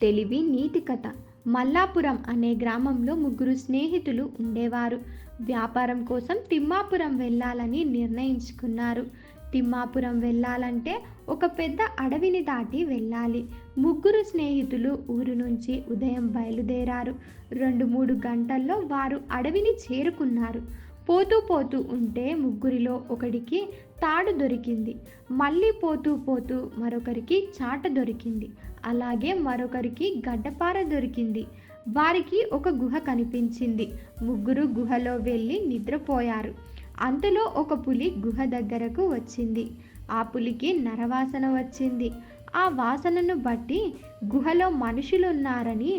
తెలివి నీతి కథ. మల్లాపురం అనే గ్రామంలో ముగ్గురు స్నేహితులు ఉండేవారు. వ్యాపారం కోసం తిమ్మాపురం వెళ్ళాలని నిర్ణయించుకున్నారు. తిమ్మాపురం వెళ్ళాలంటే ఒక పెద్ద అడవిని దాటి వెళ్ళాలి. ముగ్గురు స్నేహితులు ఊరు నుంచి ఉదయం బయలుదేరారు. 2-3 గంటల్లో వారు అడవిని చేరుకున్నారు. పోతూ పోతూ ఉంటే ముగ్గురిలో ఒకడికి తాడు దొరికింది. మళ్ళీ పోతూ పోతూ మరొకరికి చాట దొరికింది. అలాగే మరొకరికి గడ్డపార దొరికింది. వారికి ఒక గుహ కనిపించింది. ముగ్గురు గుహలో వెళ్ళి నిద్రపోయారు. అంతలో ఒక పులి గుహ దగ్గరకు వచ్చింది. ఆ పులికి నరవాసన వచ్చింది. ఆ వాసనను బట్టి గుహలో మనుషులున్నారని,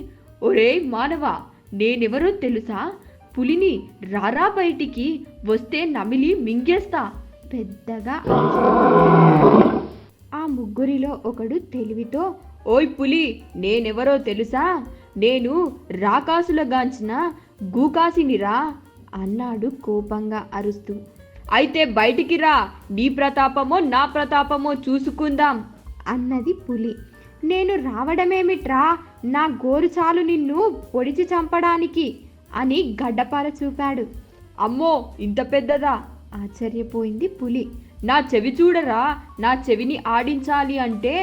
ఒరేయ్ మానవా, నేనెవరో తెలుసా? పులిని, రారా బయటికి, వస్తే నమిలి మింగేస్తా పెద్దగా అరిచాడు. ఆ ముగ్గురిలో ఒకడు తెలివితో, ఓయ్ పులి, నేనెవరో తెలుసా? నేను రాకాసులగాంచిన గూకాసినిరా అన్నాడు కోపంగా అరుస్తూ. అయితే బయటికి రా, నీ ప్రతాపమో నా ప్రతాపమో చూసుకుందాం అన్నది పులి. నేను రావడమేమిట్రా, నా గోరు చాలు నిన్ను పొడిచి చంపడానికి అని గడ్డపార చూపాడు. అమ్మో, ఇంత పెద్దదా? ఆశ్చర్యపోయింది పులి. నా చెవి చూడరా, నా చెవిని ఆడించాలి అంటే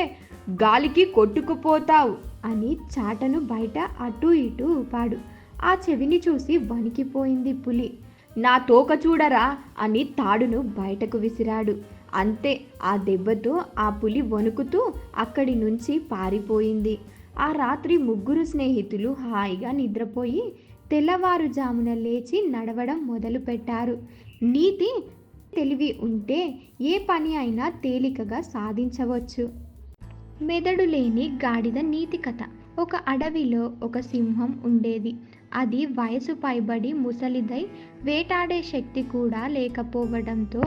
గాలికి కొట్టుకుపోతావు అని చాటను బయట అటూ ఇటూ ఊపాడు. ఆ చెవిని చూసి వణికిపోయింది పులి. నా తోక చూడరా అని తాడును బయటకు విసిరాడు. అంతే, ఆ దెబ్బతో ఆ పులి వణుకుతూ అక్కడి నుంచి పారిపోయింది. ఆ రాత్రి ముగ్గురు స్నేహితులు హాయిగా నిద్రపోయి తెల్లవారుజామున లేచి నడవడం మొదలుపెట్టారు. నీతి, తెలివి ఉంటే ఏ పని అయినా తేలికగా సాధించవచ్చు. మెదడు లేని గాడిద నీతి కథ. ఒక అడవిలో ఒక సింహం ఉండేది. అది వయసు పైబడి ముసలిదై వేటాడే శక్తి కూడా లేకపోవడంతో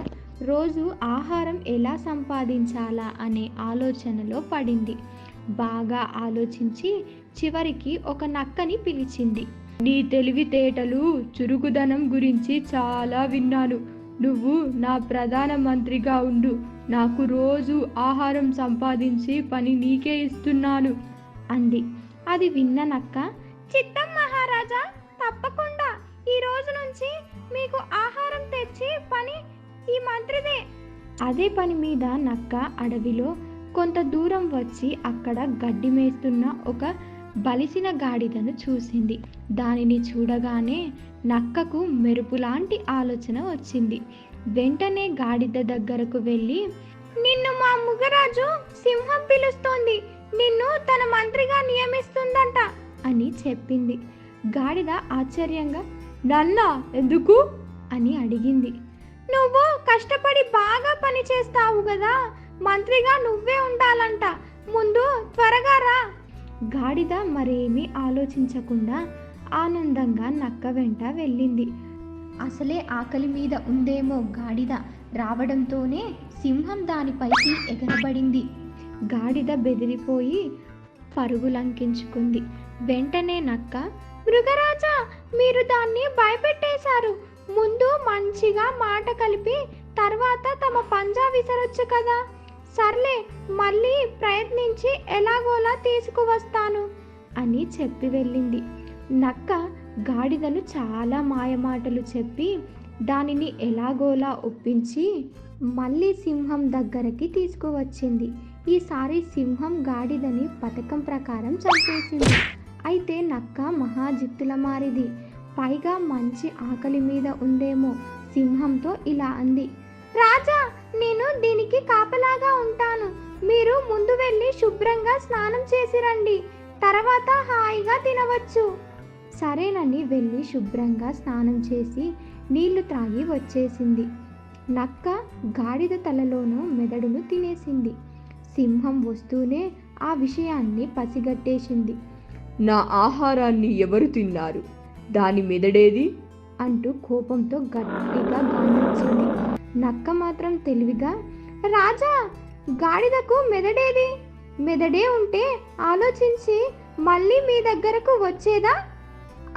రోజు ఆహారం ఎలా సంపాదించాలా అనే ఆలోచనలో పడింది. బాగా ఆలోచించి చివరికి ఒక నక్కని పిలిచింది. నీ తెలివితేటలు, చురుకుదనం గురించి చాలా విన్నాను. నువ్వు నా ప్రధాన మంత్రిగా ఉండు. నాకు రోజు ఆహారం సంపాదించి పని నీకే ఇస్తున్నాను అంది. అది విన్న నక్క, చిత్తం మహారాజా, తప్పకుండా ఈ రోజు నుంచి మీకు ఆహారం తెచ్చి పని ఈ మంత్రిదే. అదే పని మీద నక్క అడవిలో కొంత దూరం వచ్చి అక్కడ గడ్డి మేస్తున్న ఒక బలిసిన గాడిదను చూసింది. దానిని చూడగానే నక్కకు మెరుపులాంటి ఆలోచన వచ్చింది. వెంటనే గాడిద దగ్గరకు వెళ్ళి, నిన్ను మా ముగరాజు సింహం పిలుస్తోంది, నిన్ను తన మంత్రిగా నియమిస్తుందంట అని చెప్పింది. గాడిద ఆశ్చర్యంగా, నన్నా ఎందుకు అని అడిగింది. నువ్వు కష్టపడి బాగా పని చేస్తావు కదా, మంత్రిగా నువ్వే ఉండాలంట, ముందు త్వరగా రా. గాడిద మరేమీ ఆలోచించకుండా ఆనందంగా నక్క వెంట వెళ్ళింది. అసలే ఆకలి మీద ఉందేమో గాడిద. రావడంతోనే సింహం దానిపైకి ఎగరబడింది. గాడిద బెదిరిపోయి పరుగులంకించుకుంది. వెంటనే నక్క, మృగరాజా, మీరు దాన్ని భయపెట్టేశారు. ముందు మంచిగా మాట కలిపి తర్వాత తమ పంజా విసరొచ్చు కదా. సర్లే, మళ్ళీ ప్రయత్నించి ఎలాగోలా తీసుకువస్తాను అని చెప్పి వెళ్ళింది. నక్క గాడిదను చాలా మాయమాటలు చెప్పి దానిని ఎలాగోలా ఒప్పించి మళ్ళీ సింహం దగ్గరికి తీసుకువచ్చింది. ఈసారి సింహం గాడిదని పథకం ప్రకారం చంపేసింది. అయితే నక్క మహాజిత్తుల మారిది. పైగా మంచి ఆకలి మీద ఉందేమో. సింహంతో ఇలా అంది, రాజా, నేను దీనికి కాపలాగా ఉంటాను. మీరు ముందు వెళ్ళి శుభ్రంగా స్నానం చేసి రండి, తర్వాత హాయిగా తినవచ్చు. సరేనని వెళ్ళి శుభ్రంగా స్నానం చేసి నీళ్లు త్రాగి వచ్చేసింది. నక్క గాడిద తలలోనూ మెదడును తినేసింది. సింహం వస్తూనే ఆ విషయాన్ని పసిగట్టేసింది. నా ఆహారాన్ని ఎవరు తిన్నారు? దాని మెదడేది అంటూ కోపంతో గట్టిగా గాంధించింది. నక్క మాత్రం తెలివిగా, రాజా, గాడిదకు మెదడేది? మెదడే ఉంటే ఆలోచించి మళ్ళీ మీ దగ్గరకు వచ్చేదా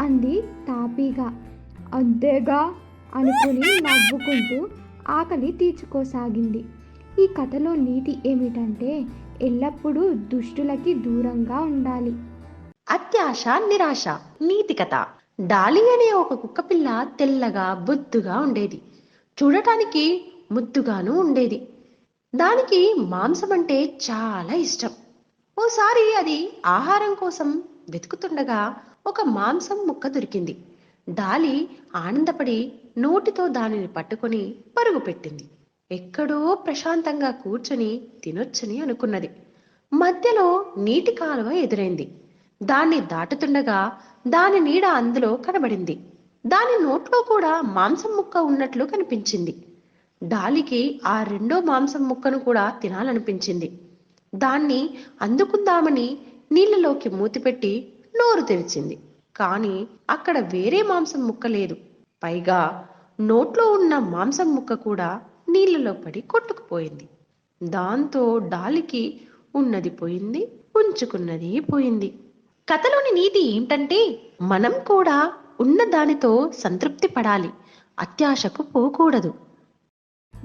అంది తాపీగా. అంతేగా అనుకుని నవ్వుకుంటూ ఆకలి తీర్చుకోసాగింది. ఈ కథలో నీతి ఏమిటంటే ఎల్లప్పుడూ దుష్టులకి దూరంగా ఉండాలి. అత్యాశ నిరాశ. నీతి కథ. డాలీ అనే ఒక కుక్కపిల్ల తెల్లగా బొద్దుగా ఉండేది. చూడటానికి ముద్దుగాను ఉండేది. దానికి మాంసం అంటే చాలా ఇష్టం. ఓసారి అది ఆహారం కోసం వెతుకుతుండగా ఒక మాంసం ముక్క దొరికింది. డాలీ ఆనందపడి నోటితో దానిని పట్టుకొని పరుగు పెట్టింది. ఎక్కడో ప్రశాంతంగా కూర్చొని తినొచ్చని అనుకున్నది. మధ్యలో నీటి కాలువ ఎదురైంది. దాన్ని దాటుతుండగా దాని నీడ అందులో కనబడింది. దాని నోట్లో కూడా మాంసం ముక్క ఉన్నట్లు కనిపించింది. డాలికి ఆ రెండో మాంసం ముక్కను కూడా తినాలనిపించింది. దాన్ని అందుకుందామని నీళ్ళలోకి మూతిపెట్టి నోరు తెరిచింది. కానీ అక్కడ వేరే మాంసం ముక్క లేదు. పైగా నోట్లో ఉన్న మాంసం ముక్క కూడా నీళ్ళలో పడి కొట్టుకుపోయింది. దాంతో డాలికి ఉన్నది పోయింది, ఉంచుకున్నది పోయింది. కథలోని నీతి ఏంటంటే మనం కూడా ఉన్న దానితో సంతృప్తి పడాలి, అత్యాశకు పోకూడదు.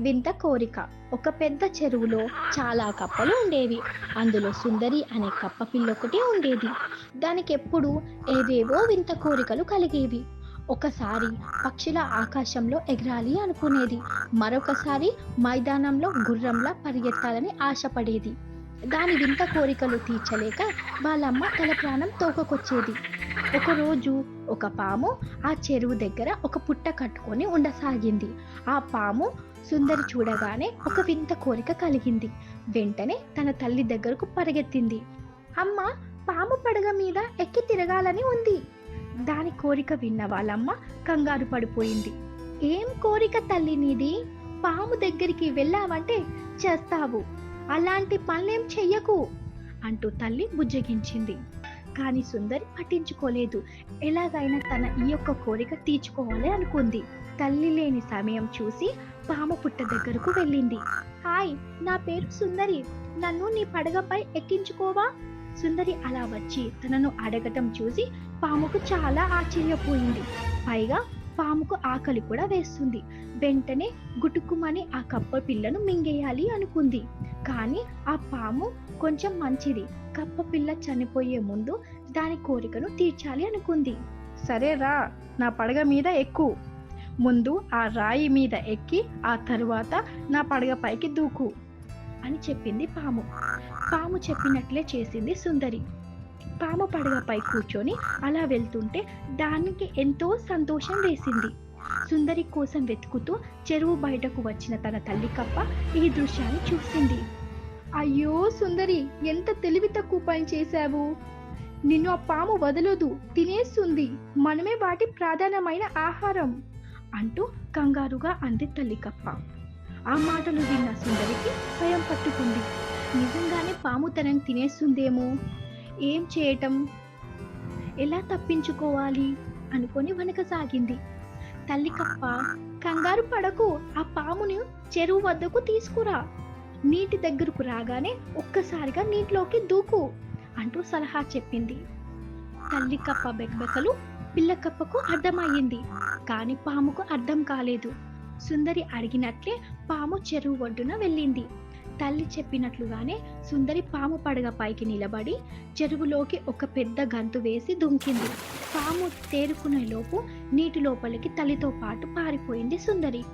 వింత కోరిక. ఒక పెద్ద చెరువులో చాలా కప్పలు ఉండేవి. అందులో సుందరి అనే కప్ప పిల్ల ఒకటి ఉండేది. దానికి ఎప్పుడు ఏవేవో వింత కోరికలు కలిగేవి. ఒకసారి పక్షిలా ఆకాశంలో ఎగరాలి అనుకునేది. మరొకసారి మైదానంలో గుర్రంలా పరిగెత్తాలని ఆశపడేది. దాని వింత కోరికలు తీర్చలేక వాళ్ళమ్మ తల ప్రాణం తోకకొచ్చేది. ఒకరోజు ఒక పాము ఆ చెరువు దగ్గర ఒక పుట్ట కట్టుకొని ఉండసాగింది. ఆ పాము సుందరి చూడగానే ఒక వింత కోరిక కలిగింది. వెంటనే తన తల్లి దగ్గరకు పరిగెత్తింది. అమ్మ, పాము పడగ మీద ఎక్కి తిరగాలని ఉంది. దాని కోరిక విన్న వాళ్ళమ్మ కంగారు పడిపోయింది. ఏం కోరిక తల్లి నీది? పాము దగ్గరికి వెళ్ళావంటే చేస్తావు. అలాంటి పనులేం చెయ్యకు అంటూ తల్లి బుజ్జగించింది. కానీ సుందరి పట్టించుకోలేదు. ఎలాగైనా తన ఈ యొక్క కోరిక తీర్చుకోవాలి అనుకుంది. తల్లి లేని సమయం చూసి పాము పుట్ట దగ్గరకు వెళ్ళింది. హాయ్, నా పేరు సుందరి, నన్ను నీ పడగపై ఎక్కించుకోవా? సుందరి అలా వచ్చి తనను అడగటం చూసి పాముకు చాలా ఆశ్చర్యపోయింది. పైగా పాముకు ఆకలి కూడా వేస్తుంది. వెంటనే గుటుకుమని ఆ కప్ప పిల్లను మింగేయాలి అనుకుంది. కానీ ఆ పాము కొంచెం మంచిది. కప్ప పిల్ల చనిపోయే ముందు దాని కోరికను తీర్చాలి అనుకుంది. సరే రా, నా పడగ మీద ఎక్కు. ముందు ఆ రాయి మీద ఎక్కి ఆ తరువాత నా పడగ పైకి దూకు అని చెప్పింది పాము. పాము చెప్పినట్లే చేసింది సుందరి. పాము పడగపై కూర్చొని అలా వెళ్తుంటే దానికి ఎంతో సంతోషం వేసింది. సుందరి కోసం వెతుకుతూ చెరువు బయటకు వచ్చిన తన తల్లి కప్ప ఈ దృశ్యాన్ని చూసింది. అయ్యో సుందరి, ఎంత తెలివి తక్కువ పని చేశావు. నిన్ను ఆ పాము వదలదు, తినేస్తుంది. మనమే వాటి ప్రధానమైన ఆహారం అంటూ కంగారుగా అంది తల్లి కప్ప. ఆ మాటలు విన్న సుందరికి భయం పట్టుకుంది. నిజంగానే పాము తనని తినేస్తుందేమో. ఏం చేయటం, ఎలా తప్పించుకోవాలి అనుకొని వనకసాగింది. తల్లి కప్ప, కంగారు పడకు, ఆ పాముని చెరువు వద్దకు తీసుకురా. నీటి దగ్గరకు రాగానే ఒక్కసారిగా నీటిలోకి దూకు అంటూ సలహా చెప్పింది. తల్లి కప్ప బెకబెకలు పిల్ల కప్పకు అర్థమయ్యింది. కానీ పాముకు అర్థం కాలేదు. సుందరి అడిగినట్లే పాము చెరువు ఒడ్డున వెళ్ళింది. తల్లి చెప్పినట్లుగానే సుందరి పాము పడగ పైకి నిలబడి చెరువులోకి ఒక పెద్ద గంతు వేసి దుంకింది. పాము తేరుకునే లోపు నీటి లోపలికి తల్లితో పాటు పారిపోయింది సుందరి.